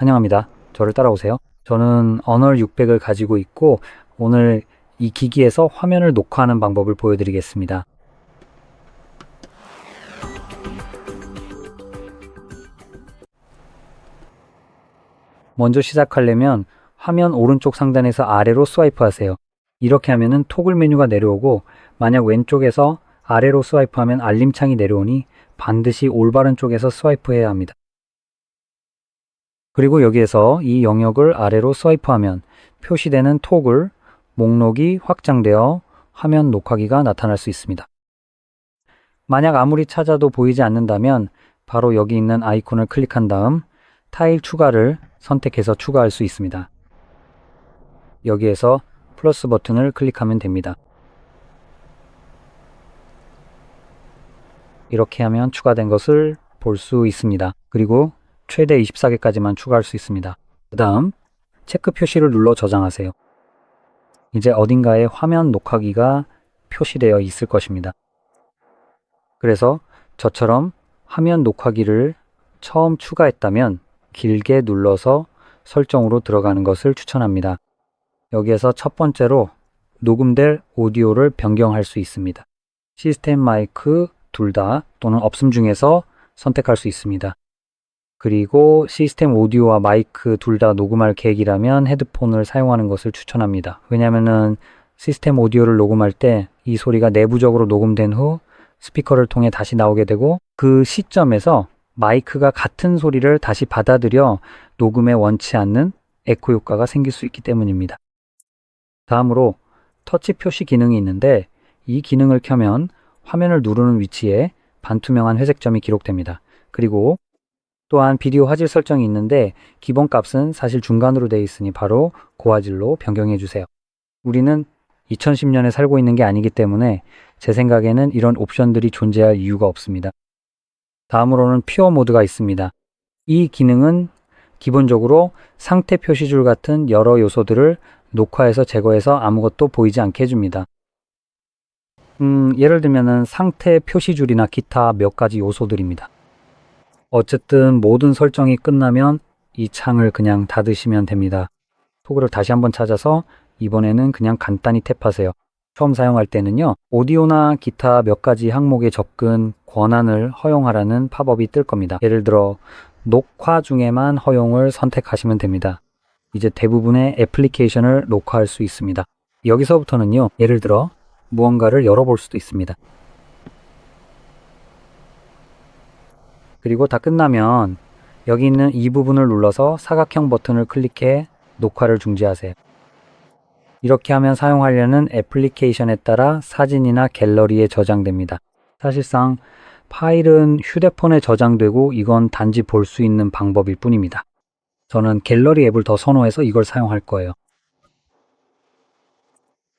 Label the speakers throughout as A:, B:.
A: 환영합니다. 저를 따라오세요. 저는 어널 600을 가지고 있고 오늘 이 기기에서 화면을 녹화하는 방법을 보여드리겠습니다. 먼저 시작하려면 화면 오른쪽 상단에서 아래로 스와이프 하세요. 이렇게 하면은 토글 메뉴가 내려오고 만약 왼쪽에서 아래로 스와이프하면 알림창이 내려오니 반드시 올바른 쪽에서 스와이프 해야 합니다. 그리고 여기에서 이 영역을 아래로 스와이프하면 표시되는 토글, 목록이 확장되어 화면 녹화기가 나타날 수 있습니다. 만약 아무리 찾아도 보이지 않는다면 바로 여기 있는 아이콘을 클릭한 다음 타일 추가를 선택해서 추가할 수 있습니다. 여기에서 플러스 버튼을 클릭하면 됩니다. 이렇게 하면 추가된 것을 볼 수 있습니다. 그리고 최대 24개까지만 추가할 수 있습니다. 그 다음 체크 표시를 눌러 저장하세요. 이제 어딘가에 화면 녹화기가 표시되어 있을 것입니다. 그래서 저처럼 화면 녹화기를 처음 추가했다면 길게 눌러서 설정으로 들어가는 것을 추천합니다. 여기에서 첫 번째로 녹음될 오디오를 변경할 수 있습니다. 시스템 마이크 둘 다 또는 없음 중에서 선택할 수 있습니다. 그리고 시스템 오디오와 마이크 둘 다 녹음할 계획이라면 헤드폰을 사용하는 것을 추천합니다. 왜냐하면 시스템 오디오를 녹음할 때 이 소리가 내부적으로 녹음된 후 스피커를 통해 다시 나오게 되고 그 시점에서 마이크가 같은 소리를 다시 받아들여 녹음에 원치 않는 에코 효과가 생길 수 있기 때문입니다. 다음으로 터치 표시 기능이 있는데 이 기능을 켜면 화면을 누르는 위치에 반투명한 회색점이 기록됩니다. 그리고 또한 비디오 화질 설정이 있는데 기본 값은 사실 중간으로 되어 있으니 바로 고화질로 변경해 주세요. 우리는 2010년에 살고 있는 게 아니기 때문에 제 생각에는 이런 옵션들이 존재할 이유가 없습니다. 다음으로는 퓨어 모드가 있습니다. 이 기능은 기본적으로 상태 표시줄 같은 여러 요소들을 녹화해서 제거해서 아무것도 보이지 않게 해줍니다. 예를 들면 상태 표시줄이나 기타 몇 가지 요소들입니다. 어쨌든 모든 설정이 끝나면 이 창을 그냥 닫으시면 됩니다. 토글을 다시 한번 찾아서 이번에는 그냥 간단히 탭하세요. 처음 사용할 때는요, 오디오나 기타 몇 가지 항목에 접근 권한을 허용하라는 팝업이 뜰 겁니다. 예를 들어 녹화 중에만 허용을 선택하시면 됩니다. 이제 대부분의 애플리케이션을 녹화할 수 있습니다. 여기서부터는요, 예를 들어 무언가를 열어볼 수도 있습니다. 그리고 다 끝나면 여기 있는 이 부분을 눌러서 사각형 버튼을 클릭해 녹화를 중지하세요. 이렇게 하면 사용하려는 애플리케이션에 따라 사진이나 갤러리에 저장됩니다. 사실상 파일은 휴대폰에 저장되고 이건 단지 볼 수 있는 방법일 뿐입니다. 저는 갤러리 앱을 더 선호해서 이걸 사용할 거예요.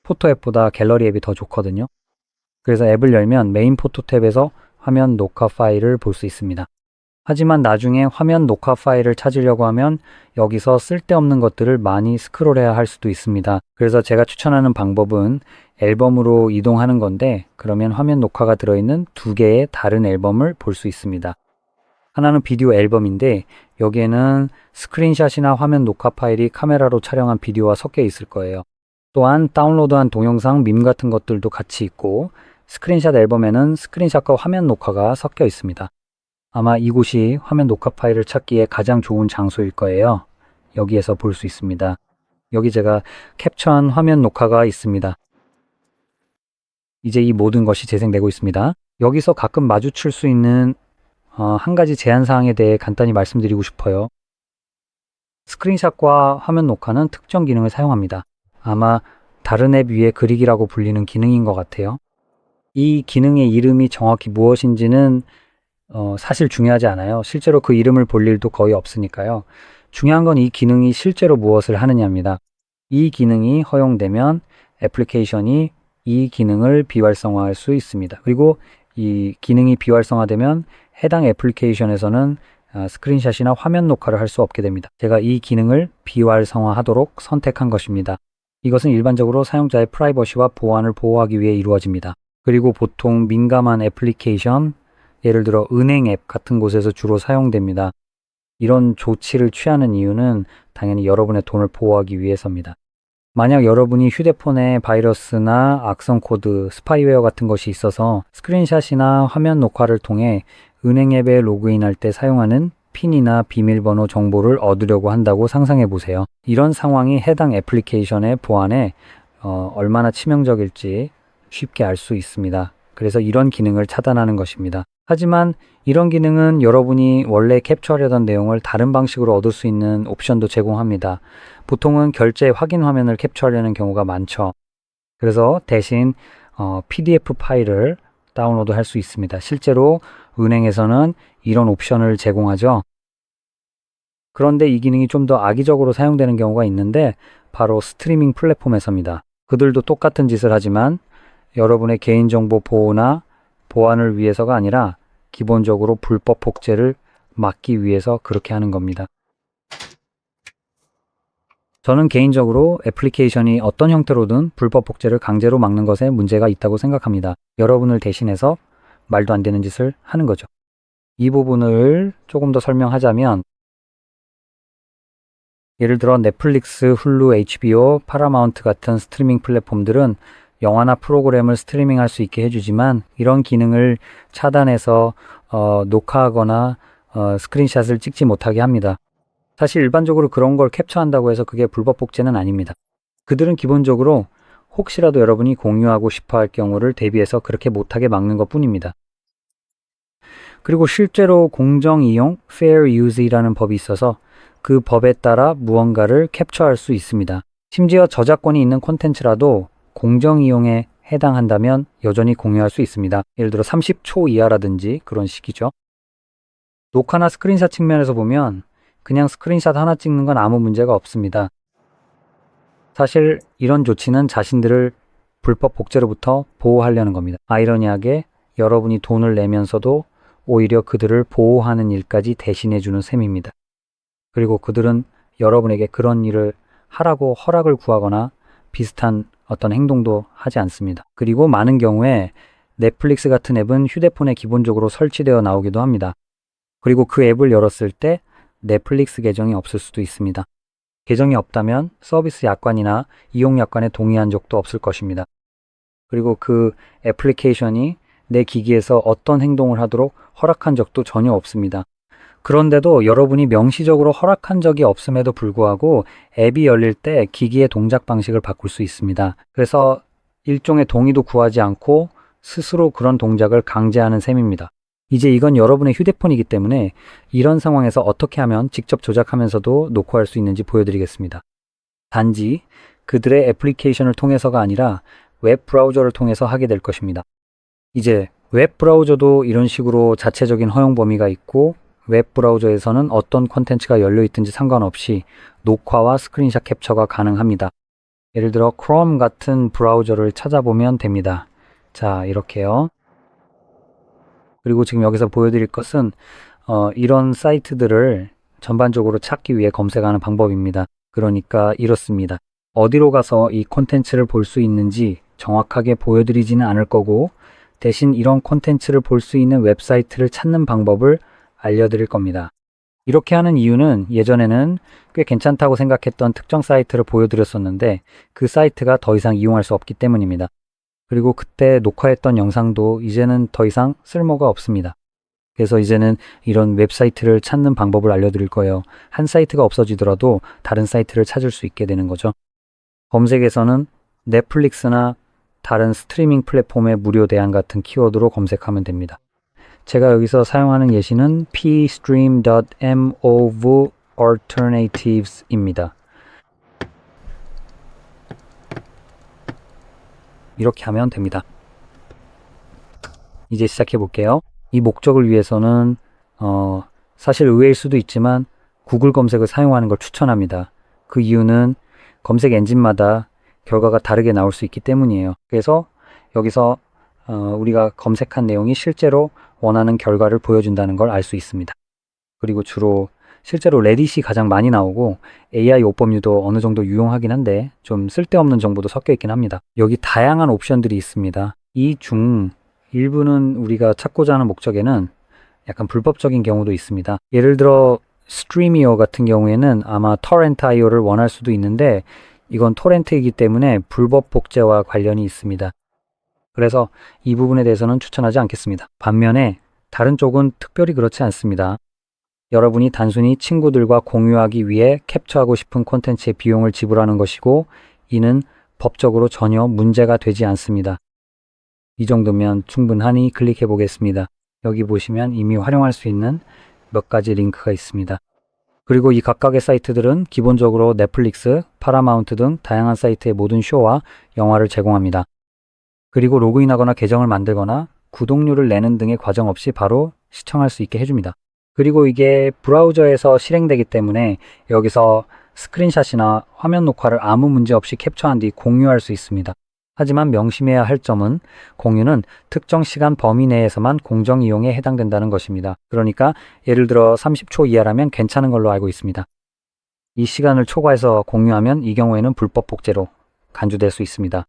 A: 포토 앱보다 갤러리 앱이 더 좋거든요. 그래서 앱을 열면 메인 포토 탭에서 화면 녹화 파일을 볼 수 있습니다. 하지만 나중에 화면 녹화 파일을 찾으려고 하면 여기서 쓸데없는 것들을 많이 스크롤해야 할 수도 있습니다. 그래서 제가 추천하는 방법은 앨범으로 이동하는 건데 그러면 화면 녹화가 들어있는 두 개의 다른 앨범을 볼 수 있습니다. 하나는 비디오 앨범인데 여기에는 스크린샷이나 화면 녹화 파일이 카메라로 촬영한 비디오와 섞여 있을 거예요. 또한 다운로드한 동영상, 밈 같은 것들도 같이 있고 스크린샷 앨범에는 스크린샷과 화면 녹화가 섞여 있습니다. 아마 이곳이 화면 녹화 파일을 찾기에 가장 좋은 장소일 거예요. 여기에서 볼 수 있습니다. 여기 제가 캡처한 화면 녹화가 있습니다. 이제 이 모든 것이 재생되고 있습니다. 여기서 가끔 마주칠 수 있는 한 가지 제한사항에 대해 간단히 말씀드리고 싶어요. 스크린샷과 화면 녹화는 특정 기능을 사용합니다. 아마 다른 앱 위에 그리기라고 불리는 기능인 것 같아요. 이 기능의 이름이 정확히 무엇인지는 사실 중요하지 않아요. 실제로 그 이름을 볼 일도 거의 없으니까요. 중요한 건 이 기능이 실제로 무엇을 하느냐입니다. 이 기능이 허용되면 애플리케이션이 이 기능을 비활성화할 수 있습니다. 그리고 이 기능이 비활성화되면 해당 애플리케이션에서는 스크린샷이나 화면 녹화를 할 수 없게 됩니다. 제가 이 기능을 비활성화하도록 선택한 것입니다. 이것은 일반적으로 사용자의 프라이버시와 보안을 보호하기 위해 이루어집니다. 그리고 보통 민감한 애플리케이션, 예를 들어 은행 앱 같은 곳에서 주로 사용됩니다. 이런 조치를 취하는 이유는 당연히 여러분의 돈을 보호하기 위해서입니다. 만약 여러분이 휴대폰에 바이러스나 악성 코드, 스파이웨어 같은 것이 있어서 스크린샷이나 화면 녹화를 통해 은행 앱에 로그인할 때 사용하는 핀이나 비밀번호 정보를 얻으려고 한다고 상상해 보세요. 이런 상황이 해당 애플리케이션의 보안에 얼마나 치명적일지 쉽게 알 수 있습니다. 그래서 이런 기능을 차단하는 것입니다. 하지만 이런 기능은 여러분이 원래 캡처하려던 내용을 다른 방식으로 얻을 수 있는 옵션도 제공합니다. 보통은 결제 확인 화면을 캡처하려는 경우가 많죠. 그래서 대신 PDF 파일을 다운로드 할 수 있습니다. 실제로 은행에서는 이런 옵션을 제공하죠. 그런데 이 기능이 좀 더 악의적으로 사용되는 경우가 있는데 바로 스트리밍 플랫폼에서입니다. 그들도 똑같은 짓을 하지만 여러분의 개인정보 보호나 보안을 위해서가 아니라 기본적으로 불법 복제를 막기 위해서 그렇게 하는 겁니다. 저는 개인적으로 애플리케이션이 어떤 형태로든 불법 복제를 강제로 막는 것에 문제가 있다고 생각합니다. 여러분을 대신해서 말도 안 되는 짓을 하는 거죠. 이 부분을 조금 더 설명하자면 예를 들어 넷플릭스, 훌루, HBO, 파라마운트 같은 스트리밍 플랫폼들은 영화나 프로그램을 스트리밍할 수 있게 해주지만 이런 기능을 차단해서 녹화하거나 스크린샷을 찍지 못하게 합니다. 사실 일반적으로 그런 걸 캡처한다고 해서 그게 불법 복제는 아닙니다. 그들은 기본적으로 혹시라도 여러분이 공유하고 싶어 할 경우를 대비해서 그렇게 못하게 막는 것 뿐입니다. 그리고 실제로 공정이용 Fair Use이라는 법이 있어서 그 법에 따라 무언가를 캡처할 수 있습니다. 심지어 저작권이 있는 콘텐츠라도 공정이용에 해당한다면 여전히 공유할 수 있습니다. 예를 들어 30초 이하라든지 그런 식이죠. 녹화나 스크린샷 측면에서 보면 그냥 스크린샷 하나 찍는 건 아무 문제가 없습니다. 사실 이런 조치는 자신들을 불법 복제로부터 보호하려는 겁니다. 아이러니하게 여러분이 돈을 내면서도 오히려 그들을 보호하는 일까지 대신해주는 셈입니다. 그리고 그들은 여러분에게 그런 일을 하라고 허락을 구하거나 비슷한 어떤 행동도 하지 않습니다. 그리고 많은 경우에 넷플릭스 같은 앱은 휴대폰에 기본적으로 설치되어 나오기도 합니다. 그리고 그 앱을 열었을 때 넷플릭스 계정이 없을 수도 있습니다. 계정이 없다면 서비스 약관이나 이용 약관에 동의한 적도 없을 것입니다. 그리고 그 애플리케이션이 내 기기에서 어떤 행동을 하도록 허락한 적도 전혀 없습니다. 그런데도 여러분이 명시적으로 허락한 적이 없음에도 불구하고 앱이 열릴 때 기기의 동작 방식을 바꿀 수 있습니다. 그래서 일종의 동의도 구하지 않고 스스로 그런 동작을 강제하는 셈입니다. 이제 이건 여러분의 휴대폰이기 때문에 이런 상황에서 어떻게 하면 직접 조작하면서도 녹화할 수 있는지 보여드리겠습니다. 단지 그들의 애플리케이션을 통해서가 아니라 웹 브라우저를 통해서 하게 될 것입니다. 이제 웹 브라우저도 이런 식으로 자체적인 허용 범위가 있고 웹 브라우저에서는 어떤 콘텐츠가 열려 있든지 상관없이 녹화와 스크린샷 캡처가 가능합니다. 예를 들어 크롬 같은 브라우저를 찾아보면 됩니다. 자, 이렇게요. 그리고 지금 여기서 보여드릴 것은 이런 사이트들을 전반적으로 찾기 위해 검색하는 방법입니다. 그러니까 이렇습니다. 어디로 가서 이 콘텐츠를 볼 수 있는지 정확하게 보여드리지는 않을 거고 대신 이런 콘텐츠를 볼 수 있는 웹사이트를 찾는 방법을 알려드릴 겁니다. 이렇게 하는 이유는 예전에는 꽤 괜찮다고 생각했던 특정 사이트를 보여드렸었는데 그 사이트가 더 이상 이용할 수 없기 때문입니다. 그리고 그때 녹화했던 영상도 이제는 더 이상 쓸모가 없습니다. 그래서 이제는 이런 웹사이트를 찾는 방법을 알려드릴 거예요. 한 사이트가 없어지더라도 다른 사이트를 찾을 수 있게 되는 거죠. 검색에서는 넷플릭스나 다른 스트리밍 플랫폼의 무료 대안 같은 키워드로 검색하면 됩니다. 제가 여기서 사용하는 예시는 pstream.mov alternatives입니다. 이렇게 하면 됩니다. 이제 시작해 볼게요. 이 목적을 위해서는 사실 의외일 수도 있지만 구글 검색을 사용하는 걸 추천합니다. 그 이유는 검색 엔진마다 결과가 다르게 나올 수 있기 때문이에요. 그래서 여기서 우리가 검색한 내용이 실제로 원하는 결과를 보여준다는 걸 알 수 있습니다. 그리고 주로 실제로 레딧이 가장 많이 나오고 AI 오법류도 어느 정도 유용하긴 한데 좀 쓸데없는 정보도 섞여 있긴 합니다. 여기 다양한 옵션들이 있습니다. 이 중 일부는 우리가 찾고자 하는 목적에는 약간 불법적인 경우도 있습니다. 예를 들어 스트리미어 같은 경우에는 아마 터렌트.io를 원할 수도 있는데 이건 토렌트이기 때문에 불법 복제와 관련이 있습니다. 그래서 이 부분에 대해서는 추천하지 않겠습니다. 반면에 다른 쪽은 특별히 그렇지 않습니다. 여러분이 단순히 친구들과 공유하기 위해 캡처하고 싶은 콘텐츠의 비용을 지불하는 것이고 이는 법적으로 전혀 문제가 되지 않습니다. 이 정도면 충분하니 클릭해 보겠습니다. 여기 보시면 이미 활용할 수 있는 몇 가지 링크가 있습니다. 그리고 이 각각의 사이트들은 기본적으로 넷플릭스, 파라마운트 등 다양한 사이트의 모든 쇼와 영화를 제공합니다. 그리고 로그인하거나 계정을 만들거나 구독료를 내는 등의 과정 없이 바로 시청할 수 있게 해줍니다. 그리고 이게 브라우저에서 실행되기 때문에 여기서 스크린샷이나 화면 녹화를 아무 문제 없이 캡처한 뒤 공유할 수 있습니다. 하지만 명심해야 할 점은 공유는 특정 시간 범위 내에서만 공정 이용에 해당된다는 것입니다. 그러니까 예를 들어 30초 이하라면 괜찮은 걸로 알고 있습니다. 이 시간을 초과해서 공유하면 이 경우에는 불법 복제로 간주될 수 있습니다.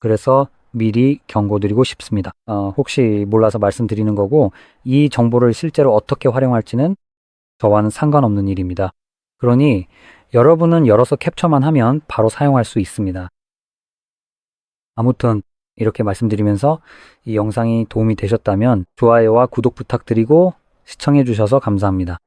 A: 그래서 미리 경고드리고 싶습니다. 혹시 몰라서 말씀드리는 거고 이 정보를 실제로 어떻게 활용할지는 저와는 상관없는 일입니다. 그러니 여러분은 열어서 캡처만 하면 바로 사용할 수 있습니다. 아무튼 이렇게 말씀드리면서 이 영상이 도움이 되셨다면 좋아요와 구독 부탁드리고 시청해 주셔서 감사합니다.